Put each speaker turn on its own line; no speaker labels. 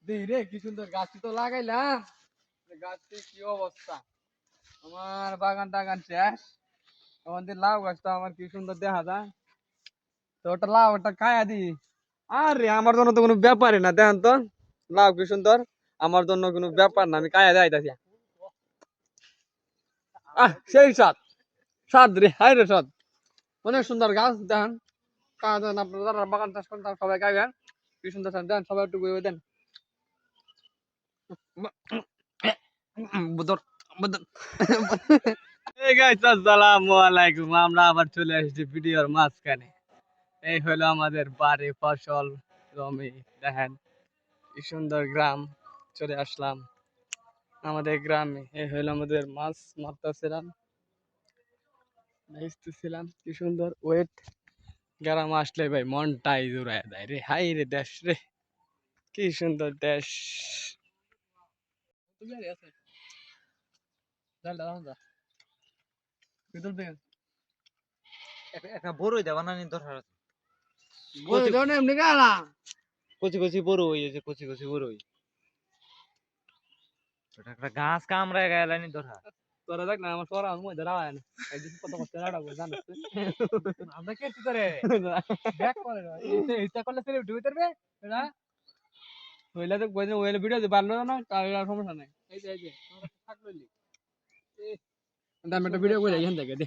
দেই রে কি সুন্দর গাছটি তো লাগাইলাম, গাছটি কি অবস্থা। আমার বাগান টাগান শেষ, আমাদের লাউ গাছটা আমার কি সুন্দর দেখা যায়। তো ওটা লাউ ওটা খায়া দি। আরে আমার জন্য তো কোনো ব্যাপারই না, দেখেন তো লাউ কি সুন্দর, আমার জন্য কোনো ব্যাপার না, আমি খায়া যাইতাছি। সেই স্বাদ, স্বাদ রে, হাই রে স্বাদ। অনেক সুন্দর গাছ দেখেন, খাওয়া দেন আপনারা যারা বাগান চাষ করেন তারা সবাই খাইবেন। কি সুন্দর স্বাদ দেন, সবাই একটু বইবে দেন। বুদর বুদর। এই গাইস আসসালামু আলাইকুম, আমরা আবার চলে এসেছি ভিডিওর মাঝখানে। এই হলো আমাদের বাড়ি ফসল জমি, দেখেন কি সুন্দর গ্রাম। চলে আসলাম আমাদের গ্রামে, এই হলো আমাদের মাছ মারতেছিলাম, বেচতেছিলাম। কি সুন্দর ওয়েট, গ্রাম আসলে ভাই মনটাই জুড়ায় দেয় রে, হাই রে দেশ রে, কি সুন্দর দেশ।
একটা বড়ই দেওয়া না দরকার আছে। কচি কচি বড়ই, এই যে কচি কচি বড়ই, ওটা একটা গাছ কামড়ায় গেলানি দরকার।
তোরা দেখ না আমার সরা মই দাঁড়ায় না, একদিন কত কষ্ট লাগাবো জানিস তুই? আমরা কে করে ব্যাক করে না এইটা করলে সেলিব্রিটি হইতে পারবে না, হইলে তো কইলে হইলে ভিডিও দি বানানো না, তার আর সমস্যা নাই। এই যে তোরা থাকলই আমি একটা ভিডিও করে এখান থেকে দে।